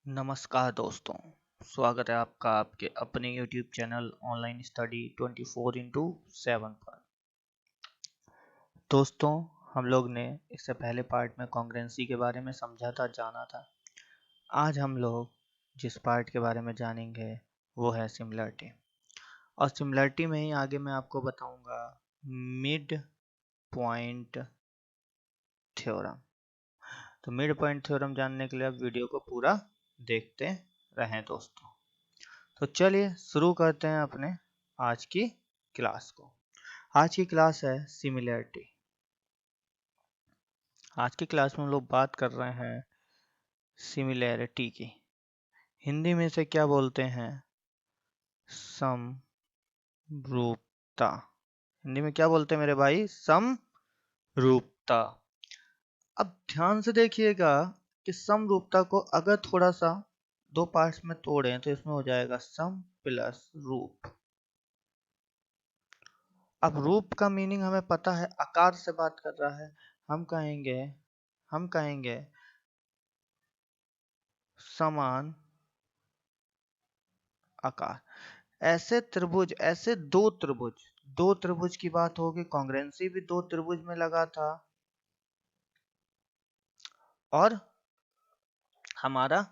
नमस्कार दोस्तों, स्वागत है आपका आपके अपने YouTube चैनल ऑनलाइन स्टडी 24/7 पर। दोस्तों, हम लोग ने इससे पहले पार्ट में कॉन्ग्रुएंसी के बारे में समझा था, जाना था। आज हम लोग जिस पार्ट के बारे में जानेंगे वो है सिमिलरिटी। और सिमिलरिटी में ही आगे मैं आपको बताऊंगा मिड पॉइंट थ्योरम। तो मिड पॉइंट थ्योरम जानने के लिए आप वीडियो को पूरा देखते रहें दोस्तों। तो चलिए शुरू करते हैं अपने आज की क्लास को। आज की क्लास है सिमिलरिटी। आज की क्लास में हम लोग बात कर रहे हैं सिमिलरिटी की। हिंदी में से क्या बोलते हैं? समरूपता। हिंदी में क्या बोलते हैं मेरे भाई? समरूपता। अब ध्यान से देखिएगा कि समरूपता को अगर थोड़ा सा दो पार्ट्स में तोड़ें तो इसमें हो जाएगा सम प्लस रूप। अब रूप का मीनिंग हमें पता है, आकार से बात कर रहा है। हम कहेंगे समान आकार। ऐसे त्रिभुज, ऐसे दो त्रिभुज की बात होगी। कॉन्ग्रुएंसी भी दो त्रिभुज में लगा था और हमारा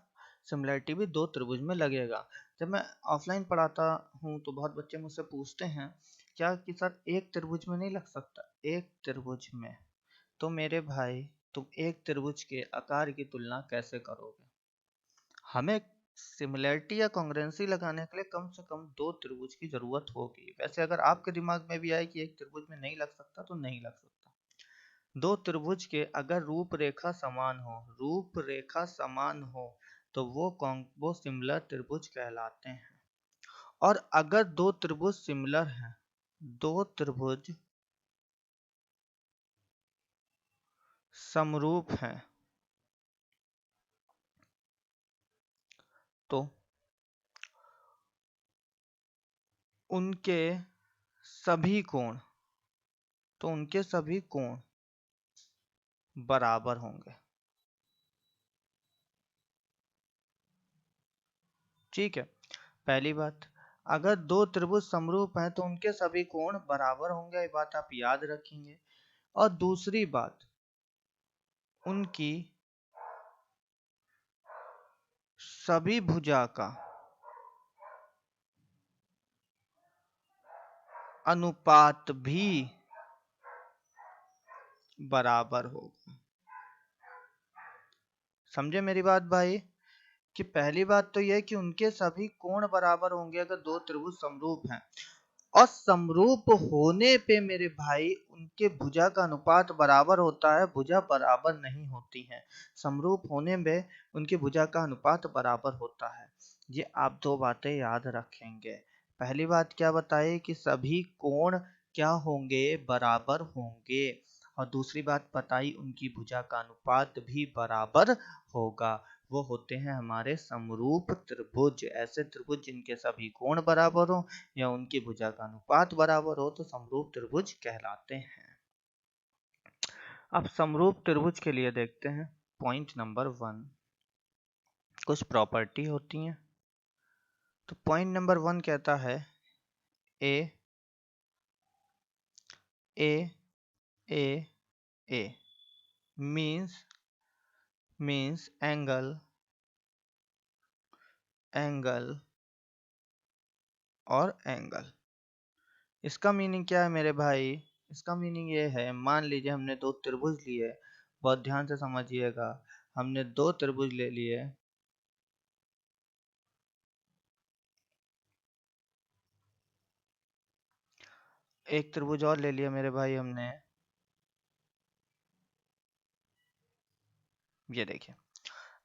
सिमिलरिटी भी दो त्रिभुज में लगेगा। जब मैं ऑफलाइन पढ़ाता हूँ तो बहुत बच्चे मुझसे पूछते हैं क्या कि सर एक त्रिभुज में नहीं लग सकता? एक त्रिभुज में तो मेरे भाई तुम एक त्रिभुज के आकार की तुलना कैसे करोगे? हमें सिमिलरिटी या कॉन्ग्रुएंसी लगाने के लिए कम से कम दो त्रिभुज की जरूरत होगी। वैसे अगर आपके दिमाग में भी आए कि एक त्रिभुज में नहीं लग सकता तो नहीं लग सकता। दो त्रिभुज के अगर रूपरेखा समान हो तो वो सिमिलर त्रिभुज कहलाते हैं। और अगर दो त्रिभुज सिमिलर हैं, दो त्रिभुज समरूप हैं, तो उनके सभी कोण बराबर होंगे। ठीक है, पहली बात, अगर दो त्रिभुज समरूप हैं तो उनके सभी कोण बराबर होंगे, ये बात आप याद रखेंगे। और दूसरी बात, उनकी सभी भुजा का अनुपात भी बराबर होगा। समझे मेरी बात भाई? कि पहली बात तो यह कि उनके सभी कोण बराबर होंगे अगर दो त्रिभुज समरूप हैं, और समरूप होने पे मेरे भाई उनके भुजा का अनुपात बराबर होता है, भुजा बराबर नहीं होती है। समरूप होने में उनकी भुजा का अनुपात बराबर होता है। ये आप दो बातें याद रखेंगे। पहली बात क्या बताई कि सभी कोण क्या होंगे? बराबर होंगे। और दूसरी बात बताई उनकी भुजा का अनुपात भी बराबर होगा। वो होते हैं हमारे समरूप त्रिभुज। ऐसे त्रिभुज जिनके सभी कोण बराबर हो या उनकी भुजा का अनुपात बराबर हो तो समरूप त्रिभुज कहलाते हैं। अब समरूप त्रिभुज के लिए देखते हैं पॉइंट नंबर 1, कुछ प्रॉपर्टी होती हैं। तो पॉइंट नंबर 1 कहता है ए ए ए ए मीन्स एंगल और एंगल। इसका मीनिंग क्या है मेरे भाई? इसका मीनिंग ये है, मान लीजिए हमने दो त्रिभुज लिए, बहुत ध्यान से समझिएगा। हमने दो त्रिभुज ले लिए, एक त्रिभुज और ले लिया मेरे भाई हमने, ये देखिए।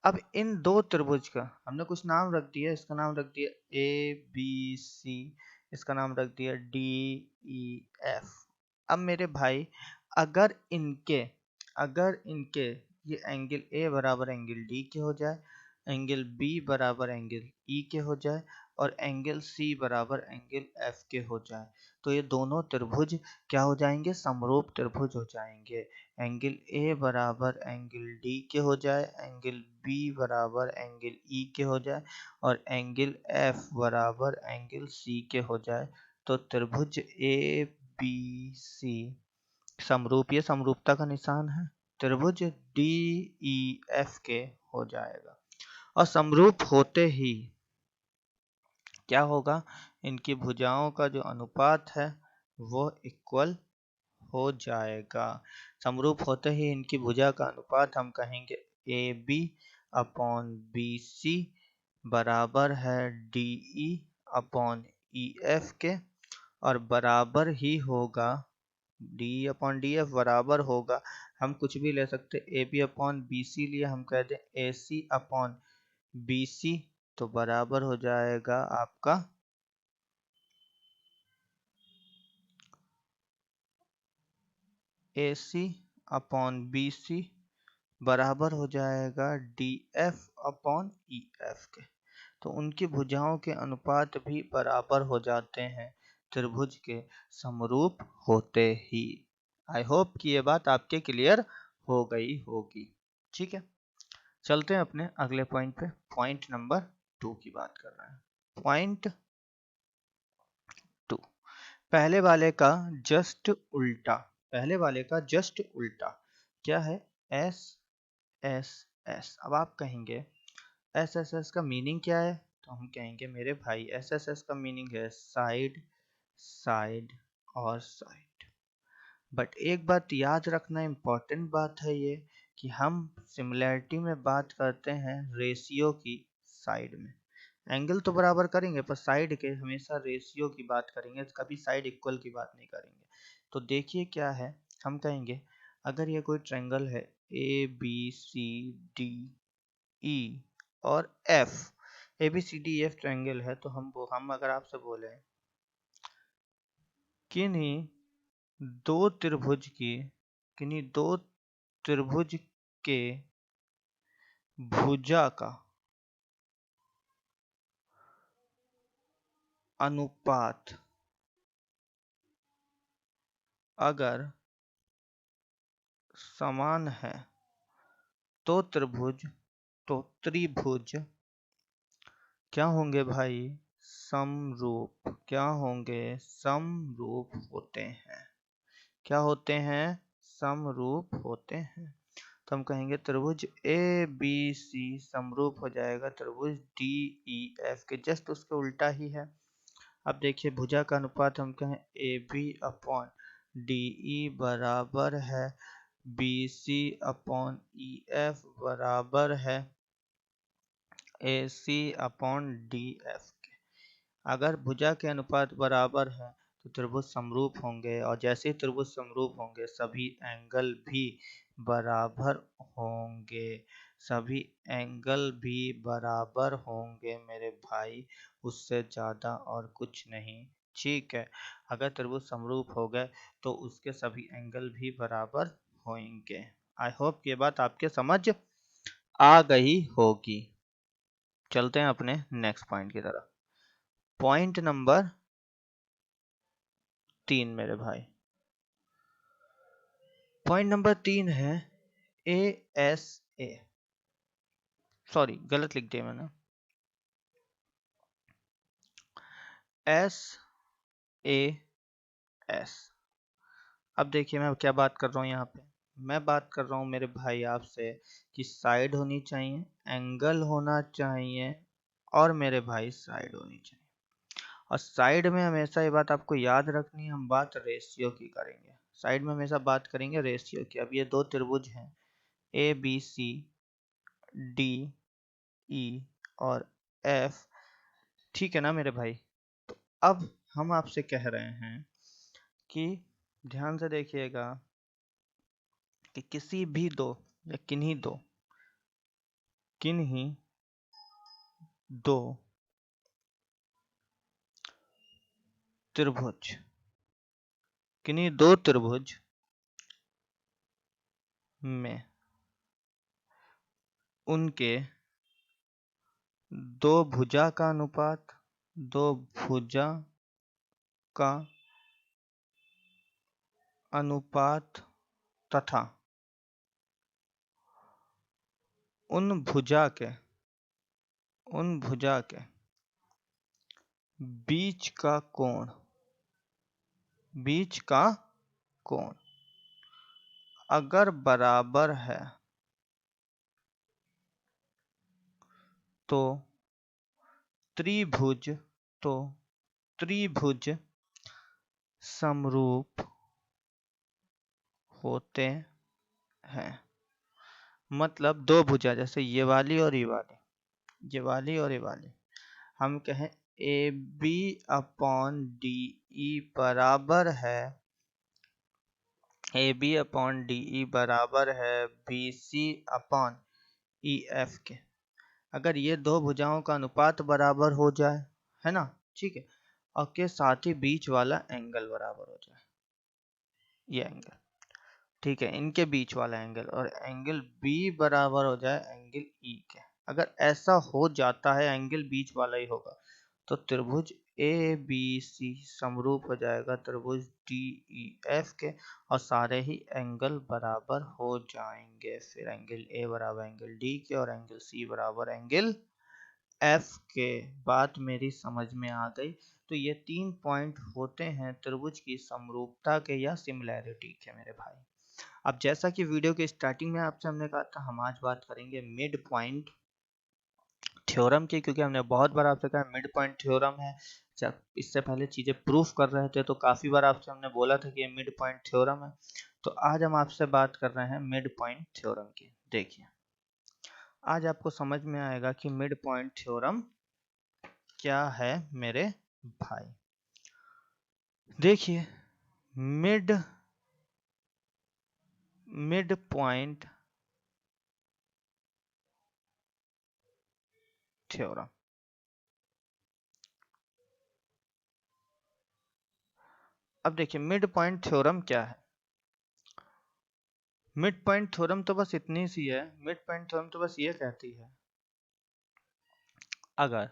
अब इन दो त्रिभुज का हमने कुछ नाम रख दिया। इसका नाम रख दिया ए बी सी, इसका नाम रख दिया डी ई एफ। अब मेरे भाई अगर इनके ये एंगल ए बराबर एंगल डी के हो जाए, एंगल बी बराबर एंगल ई के हो जाए और एंगल सी बराबर एंगल एफ के हो जाए, तो ये दोनों त्रिभुज क्या हो जाएंगे? समरूप त्रिभुज हो जाएंगे। एंगल ए बराबर एंगल डी के हो जाए, एंगल बी बराबर एंगल ई के हो जाए और एंगल एफ बराबर एंगल सी के हो जाए तो त्रिभुज ए बी सी समरूप, ये समरूपता का निशान है, त्रिभुज डी ई एफ के हो जाएगा। और समरूप होते ही क्या होगा, इनकी भुजाओं का जो अनुपात है वो इक्वल हो जाएगा। समरूप होते ही इनकी भुजा का अनुपात हम कहेंगे A B upon B C बराबर है D E upon E F के, और बराबर ही होगा डी अपॉन डी एफ बराबर होगा, हम कुछ भी ले सकते, A B upon B C लिए हम कह दें ए सी अपॉन बी सी, तो बराबर हो जाएगा आपका ए सी अपॉन बी सी बराबर हो जाएगा D F upon E F के। तो उनकी भुजाओं के अनुपात भी बराबर हो जाते हैं त्रिभुज के समरूप होते ही। आई होप कि ये बात आपके क्लियर हो गई होगी। ठीक है, चलते हैं अपने अगले पॉइंट पे। पॉइंट नंबर 2 की बात कर रहे हैं। पॉइंट 2, पहले वाले का जस्ट उल्टा, पहले वाले का जस्ट उल्टा क्या है, एस एस एस। अब आप कहेंगे एस एस एस का मीनिंग क्या है, तो हम कहेंगे मेरे भाई एस एस एस का मीनिंग है साइड साइड और साइड। बट एक बात याद रखना, इम्पोर्टेंट बात है ये, कि हम सिमिलैरिटी में बात करते हैं रेशियो की साइड में। एंगल तो बराबर करेंगे पर साइड के हमेशा रेशियो की बात करेंगे, कभी साइड इक्वल की बात नहीं करेंगे। तो देखिए क्या है, हम कहेंगे अगर ये कोई ट्रायंगल है ए बी सी डी ई और F, A B C D F triangle है, तो हम अगर आपसे बोले किन्हीं दो त्रिभुज की, किन्हीं दो त्रिभुज के भुजा का अनुपात अगर समान है तो त्रिभुज क्या होंगे भाई, समरूप। क्या होंगे, समरूप होते हैं। क्या होते हैं, समरूप होते हैं। तो हम कहेंगे त्रिभुज ए बी सी समरूप हो जाएगा त्रिभुज डी ई एफ के, जस्ट उसके उल्टा ही है। अब देखिए भुजा का अनुपात हम कहें A B upon D E बराबर है B C upon E F बराबर है A C upon D F के। अगर भुजा के अनुपात बराबर है तो त्रिभुज समरूप होंगे, और जैसे ही त्रिभुज समरूप होंगे सभी एंगल भी बराबर होंगे, सभी एंगल भी बराबर होंगे मेरे भाई, उससे ज़्यादा और कुछ नहीं। ठीक है, अगर त्रिभुज समरूप हो गए तो उसके सभी एंगल भी बराबर होंगे। आई होप ये बात आपके समझ आ गई होगी। चलते हैं अपने नेक्स्ट पॉइंट की तरफ। पॉइंट नंबर 3 मेरे भाई, पॉइंट नंबर 3 है ए एस ए, सॉरी गलत लिख दिया मैंने, एस ए एस। अब देखिए मैं क्या बात कर रहा हूँ यहाँ पे, मैं बात कर रहा हूँ मेरे भाई आपसे कि साइड होनी चाहिए, एंगल होना चाहिए, और मेरे भाई साइड होनी चाहिए। और साइड में हमेशा ये बात आपको याद रखनी है, हम बात रेशियो की करेंगे। साइड में हमेशा बात करेंगे रेशियो की। अब ये दो त्रिभुज हैं ए बी सी डी ई और एफ, ठीक है ना मेरे भाई। तो अब हम आपसे कह रहे हैं कि ध्यान से देखिएगा कि किसी भी दो या किन्हीं दो त्रिभुज, किन्हीं दो त्रिभुज में उनके दो भुजा का अनुपात, दो भुजा का अनुपात तथा उन भुजा के बीच का कोण अगर बराबर है तो त्रिभुज समरूप होते हैं। मतलब दो भुजा जैसे ये वाली और ये वाली हम कहें A B upon D E बराबर है B C upon E F के। अगर ये दो भुजाओं का अनुपात बराबर हो जाए, है ना, ठीक है, और के साथ ही बीच वाला एंगल बराबर हो जाए, ये एंगल, ठीक है, इनके बीच वाला एंगल, और एंगल बी बराबर हो जाए एंगल ई के। अगर ऐसा हो जाता है, एंगल बीच वाला ही होगा, तो त्रिभुज ए बी सी समरूप हो जाएगा त्रिभुज डी ई एफ के, और सारे ही एंगल बराबर हो जाएंगे। फिर एंगल ए बराबर एंगल डी के और एंगल सी बराबर एंगल एफ के। बात मेरी समझ में आ गई। तो ये 3 पॉइंट होते हैं त्रिभुज की समरूपता के या सिमिलैरिटी के मेरे भाई। अब जैसा कि वीडियो के स्टार्टिंग में आपसे हमने कहा था, हम आज बात करेंगे मिड पॉइंट थ्योरम की, क्योंकि हमने बहुत बार आपसे कहा मिड पॉइंट थ्योरम है। जब इससे पहले चीजें प्रूफ कर रहे थे तो काफी बार आपसे हमने बोला था कि ये मिड पॉइंट थ्योरम है। तो आज हम आपसे बात कर रहे हैं मिड पॉइंट थ्योरम की। देखिए, आज आपको समझ में आएगा कि मिड पॉइंट थ्योरम क्या है मेरे भाई। देखिए, मिड पॉइंट थ्योरम, अब देखिए मिड पॉइंट थ्योरम क्या है। मिड पॉइंट थ्योरम तो बस इतनी सी है, मिड पॉइंट थ्योरम तो बस ये कहती है, अगर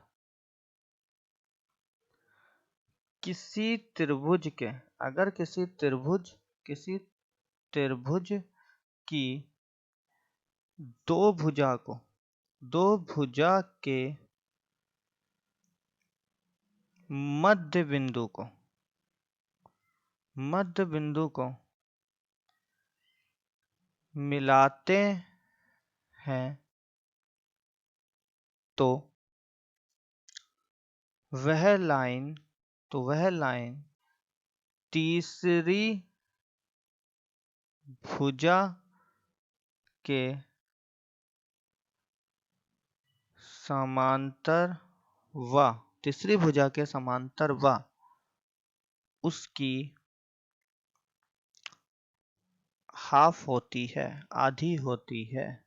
किसी त्रिभुज की दो भुजा के मध्य बिंदु को मिलाते हैं तो वह लाइन तीसरी भुजा के समांतर व उसकी हाफ होती है, आधी होती है।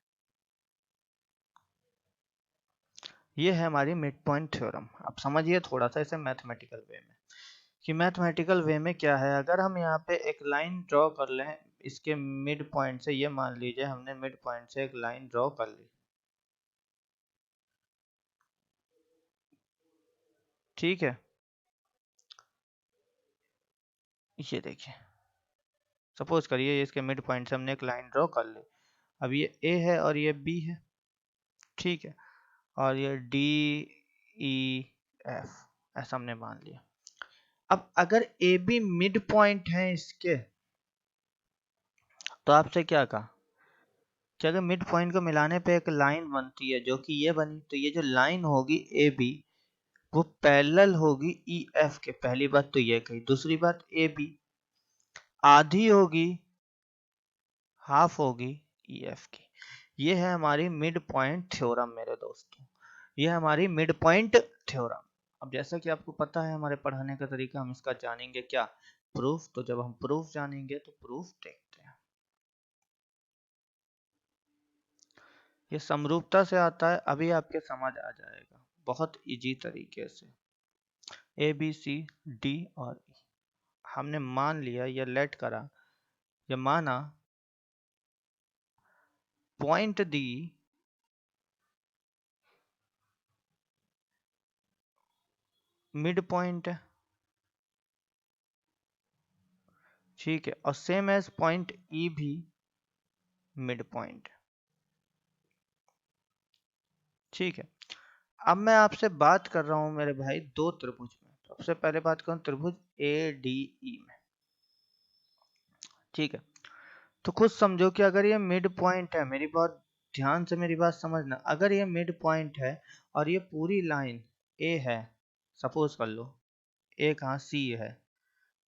ये है हमारी मिड पॉइंट थ्योरम। अब समझिए थोड़ा सा इसे मैथमेटिकल वे में, कि मैथमेटिकल वे में क्या है। अगर हम यहाँ पे एक लाइन ड्रॉ कर लें इसके मिड पॉइंट से, ये मान लीजिए हमने मिड पॉइंट से एक लाइन ड्रॉ कर ली, ठीक है, ये देखिए, सपोज करिए इसके मिड पॉइंट से हमने एक लाइन ड्रॉ कर ली। अब ये ए है और ये बी है, ठीक है, और ये डी ई एफ ऐसा हमने मान लिया। अब अगर ए बी मिड पॉइंट है इसके, तो आपसे क्या कहा कि अगर मिड पॉइंट को मिलाने पे एक लाइन बनती है जो कि ये बनी, तो ये जो लाइन होगी ए बी वो पैरेलल होगी ई एफ के। पहली बात तो ये कही। दूसरी बात, ए बी आधी होगी, हाफ होगी ई एफ की। ये है हमारी मिड पॉइंट थ्योरम मेरे दोस्तों, ये है हमारी मिड पॉइंट थ्योरम। अब जैसा कि आपको पता है हमारे पढ़ाने का तरीका, हम इसका जानेंगे क्या, प्रूफ। तो जब हम प्रूफ जानेंगे तो प्रूफ देखते हैं। ये समरूपता से आता है, अभी आपके समझ आ जाएगा बहुत इजी तरीके से। ए बी सी डी और ई हमने मान लिया, या लेट करा, या माना पॉइंट डी मिड पॉइंट है, ठीक है, और सेम एज पॉइंट ई भी मिड पॉइंट। ठीक है। अब मैं आपसे बात कर रहा हूं मेरे भाई दो त्रिभुज में। सबसे पहले बात करूं त्रिभुज ADE में। ठीक है, तो खुद समझो कि अगर ये मिड पॉइंट है, मेरी बहुत ध्यान से मेरी बात समझना, अगर ये मिड पॉइंट है और ये पूरी लाइन ए है, सपोज कर लो ए कहाँ सी है,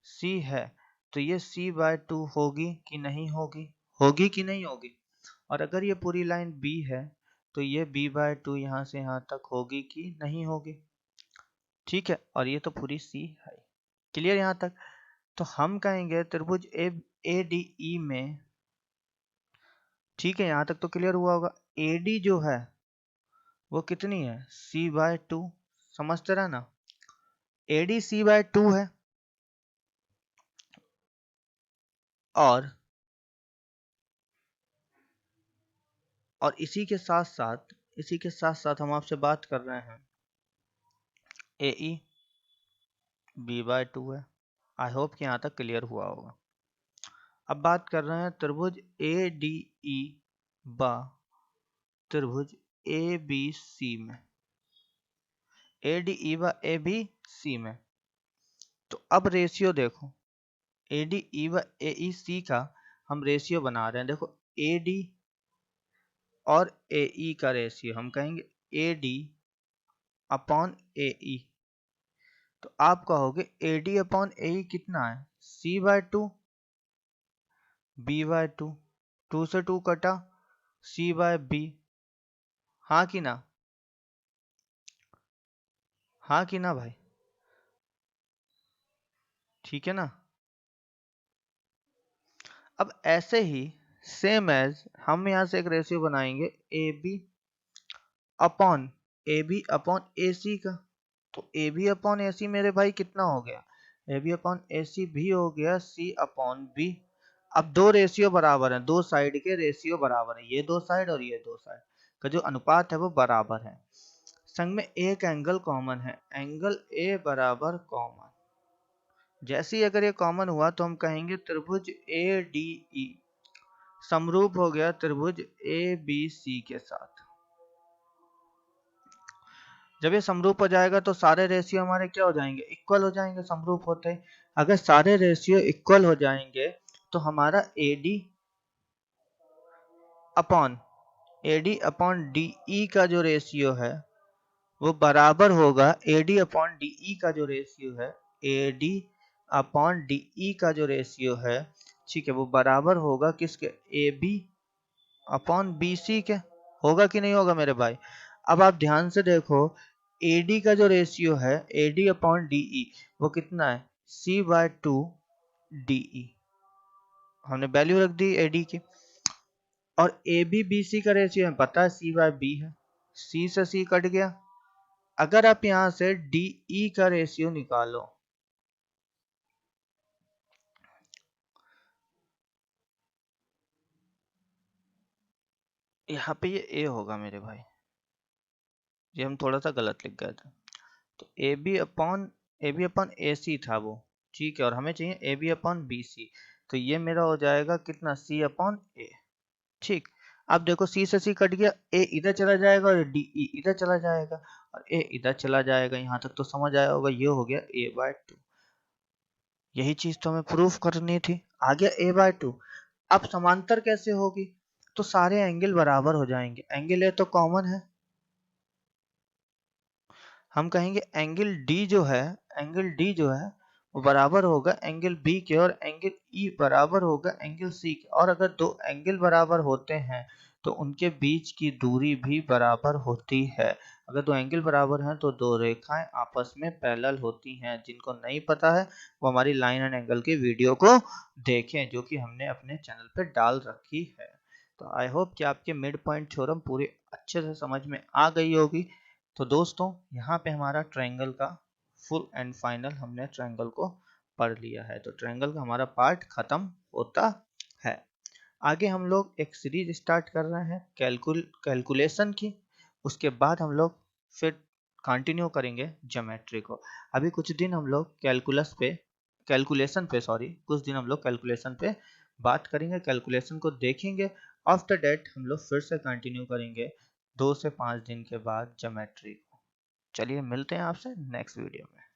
सी है, तो ये C/2 होगी कि नहीं होगी, होगी कि नहीं होगी। और अगर ये पूरी लाइन बी है तो ये B/2 यहाँ से यहाँ तक होगी कि नहीं होगी। ठीक है, और ये तो पूरी सी है। क्लियर यहाँ तक। तो हम कहेंगे त्रिभुज ADE में, ठीक है यहाँ तक तो क्लियर हुआ होगा, AD जो है वो कितनी है, C/2। समझते रहे ना, AD C/2 है। और इसी के साथ साथ हम आपसे बात कर रहे हैं AE B/2 है। आई होप कि यहाँ तक क्लियर हुआ होगा। अब बात कर रहे हैं त्रिभुज ADE बा त्रिभुज ABC में, ADE बा ABC में। तो अब रेशियो देखो, ADE व AEC का हम रेशियो बना रहे हैं। देखो AD और AE का रेशियो हम कहेंगे AD अपॉन AE। तो आप कहोगे AD अपॉन AE कितना है, C/2 B/2, 2 से 2 कटा C/B। हाँ कि ना, हाँ कि ना भाई, ठीक है ना। अब ऐसे ही सेम एज हम यहाँ से एक रेशियो बनाएंगे AB अपॉन AC का। तो AB अपॉन AC मेरे भाई कितना हो गया, AB अपॉन AC भी हो गया C अपॉन B। अब दो रेशियो बराबर है, दो साइड के रेशियो बराबर है, ये दो साइड और ये दो साइड का जो अनुपात है वो बराबर है। संग में एक एंगल कॉमन है, एंगल A बराबर कॉमन। जैसे ही अगर ये कॉमन हुआ तो हम कहेंगे त्रिभुज ADE समरूप हो गया त्रिभुज ABC के साथ। जब ये समरूप हो जाएगा तो सारे रेशियो हमारे क्या हो जाएंगे, इक्वल हो जाएंगे समरूप होते ही। अगर सारे रेशियो इक्वल हो जाएंगे तो हमारा AD अपॉन DE का जो रेशियो है वो बराबर होगा, AD अपॉन DE का जो रेशियो है, AD अपॉन DE का जो रेशियो है, ठीक है, वो बराबर होगा किसके, AB अपॉन BC के। होगा कि नहीं होगा मेरे भाई। अब आप ध्यान से देखो AD का जो रेशियो है AD अपॉन DE वो कितना है, C/2 DE। हमने वैल्यू रख दी AD की। और AB BC का रेशियो हमें पता है C/B है, C से C कट गया। अगर आप यहां से DE का रेशियो निकालो, यहाँ पे ये A होगा मेरे भाई, ये हम थोड़ा सा गलत लिख गए थे। तो AB अपॉन AC था वो, ठीक है, और हमें चाहिए AB अपॉन BC। तो ये मेरा हो जाएगा कितना, C अपॉन A। ठीक, अब देखो C से C कट गया, A इधर चला जाएगा और DE इधर चला जाएगा और A इधर चला जाएगा। यहाँ तक तो समझ आया होगा, ये हो गया A/2। यही चीज तो हमें प्रूफ करनी थी, आ गया A/2। अब समांतर कैसे होगी, तो सारे एंगल बराबर हो जाएंगे, एंगल A तो कॉमन है। हम कहेंगे एंगल D जो है वो बराबर होगा एंगल B के, और एंगल E बराबर होगा एंगल C के। और अगर दो एंगल बराबर होते हैं तो उनके बीच की दूरी भी बराबर होती है। अगर दो एंगल बराबर हैं तो दो रेखाएं आपस में पैरेलल होती हैं। जिनको नहीं पता है वो हमारी लाइन एंड एंगल की वीडियो को देखें, जो कि हमने अपने चैनल पे डाल रखी है। तो आई होप कि आपके मिड पॉइंट थ्योरम पूरे अच्छे से समझ में आ गई होगी। तो दोस्तों यहाँ पे हमारा ट्रायंगल का फुल एंड फाइनल हमने ट्रायंगल को पढ़ लिया है। तो ट्रायंगल का हमारा पार्ट खत्म होता है। आगे हम लोग एक सीरीज स्टार्ट कर रहे हैं कैलकुलेशन की। उसके बाद हम लोग फिर कंटिन्यू करेंगे ज्योमेट्री को। अभी कुछ दिन हम लोग कैलकुलेशन पे कुछ दिन हम लोग कैलकुलेशन पे बात करेंगे, कैलकुलेशन को देखेंगे। आफ्टर दैट हम लोग फिर से कंटिन्यू करेंगे 2 से 5 दिन के बाद ज्योमेट्री को। चलिए मिलते हैं आपसे नेक्स्ट वीडियो में।